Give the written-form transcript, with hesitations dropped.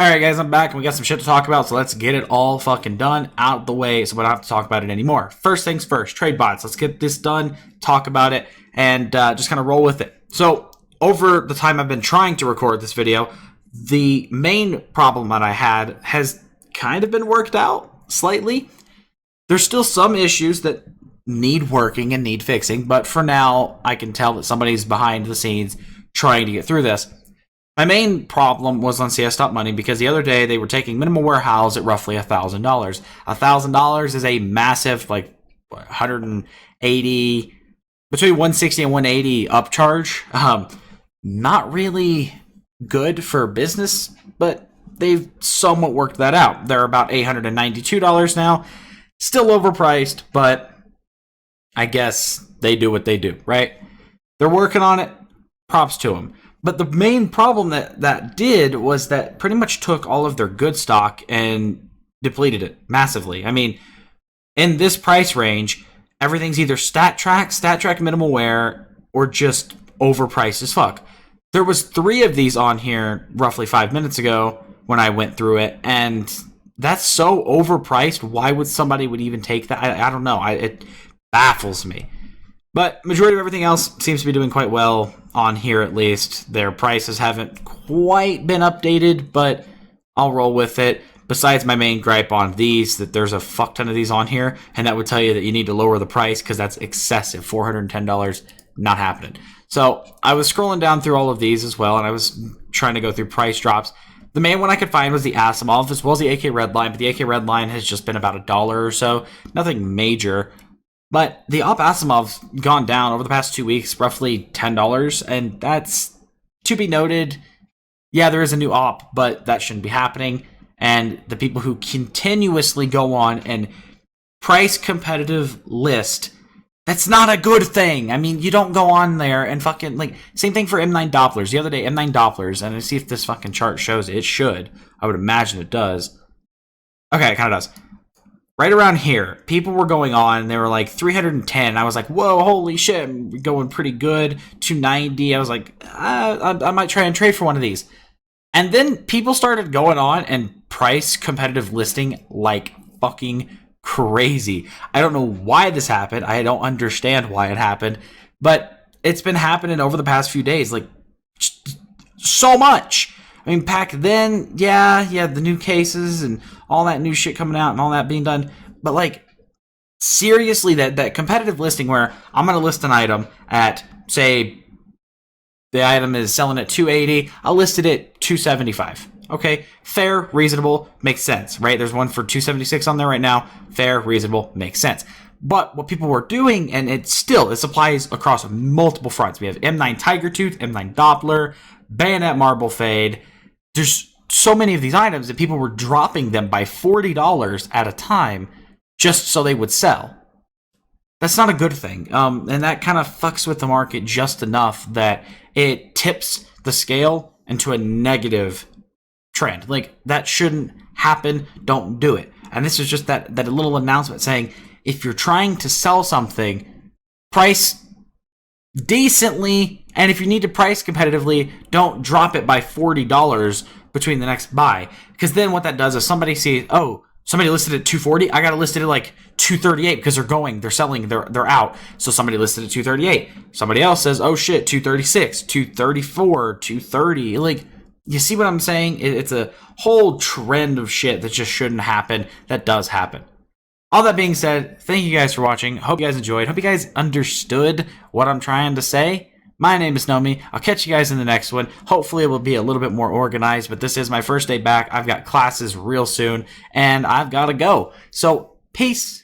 Alright guys, I'm back and we got some shit to talk about, so let's get it all fucking done, out of the way, so we don't have to talk about it anymore. First things first, trade bots. Let's get this done, talk about it, and just kind of roll with it. So, over the time I've been trying to record this video, the main problem that I had has kind of been worked out, slightly. There's still some issues that need working and need fixing, but for now, I can tell that somebody's behind the scenes trying to get through this. My main problem was on CS.money because the other day they were taking minimum warehouse at roughly $1,000. $1,000 is a massive, like, 180, between 160 and 180 upcharge. Not really good for business, but they've somewhat worked that out. They're about $892 now. Still overpriced, but I guess they do what they do, right? They're working on it. Props to them. But the main problem that did was that pretty much took all of their good stock and depleted it massively. I mean, in this price range, everything's either stat track minimal wear, or just overpriced as fuck. There was 3 of these on here roughly 5 minutes ago when I went through it, and that's so overpriced. Why would somebody would even take that? I don't know. It baffles me. But majority of everything else seems to be doing quite well on here, at least. Their prices haven't quite been updated, but I'll roll with it. Besides my main gripe on these, that there's a fuck ton of these on here, and that would tell you that you need to lower the price because that's excessive. $410, not happening. So I was scrolling down through all of these as well, and I was trying to go through price drops. The main one I could find was the Asimov, as well as the AK Redline, but the AK Redline has just been about $1 or so. Nothing major. But the Op Asimov's gone down over the past 2 weeks, roughly $10, and that's to be noted. Yeah, there is a new op, but that shouldn't be happening. And the people who continuously go on and price competitive list, that's not a good thing. I mean, you don't go on there and fucking, like, same thing for M9 Dopplers. The other day, M9 Dopplers, and I see if this fucking chart shows it. It should. I would imagine it does. Okay, it kind of does. Right around here, people were going on, and they were like 310. I was like, whoa, holy shit, I'm going pretty good. 290. I was like, I might try and trade for one of these. And then people started going on and price competitive listing like fucking crazy. I don't know why this happened. I don't understand why it happened. But it's been happening over the past few days. Like, so much. I mean, back then, yeah, the new cases and all that new shit coming out and all that being done. But, like, seriously, that competitive listing where I'm going to list an item at, say, the item is selling at $280. I'll list it at $275. Okay, fair, reasonable, makes sense, right? There's one for $276 on there right now. Fair, reasonable, makes sense. But what people were doing, and this applies across multiple fronts. We have M9 Tiger Tooth, M9 Doppler, Bayonet Marble Fade. There's so many of these items that people were dropping them by $40 at a time just so they would sell. That's not a good thing. And that kind of fucks with the market just enough that it tips the scale into a negative trend. Like, that shouldn't happen. Don't do it. And this is just that little announcement saying, if you're trying to sell something, price decently, and if you need to price competitively, don't drop it by $40 between the next buy. Because then what that does is somebody sees, oh, somebody listed at $240, I got to list it at like $238 because they're selling, they're out. So somebody listed at $238. Somebody else says, oh shit, $236, $234, $230. Like, you see what I'm saying? It's a whole trend of shit that just shouldn't happen. That does happen. All that being said, thank you guys for watching. Hope you guys enjoyed. Hope you guys understood what I'm trying to say. My name is Nomi. I'll catch you guys in the next one. Hopefully it will be a little bit more organized, but this is my first day back. I've got classes real soon, and I've got to go. So, peace.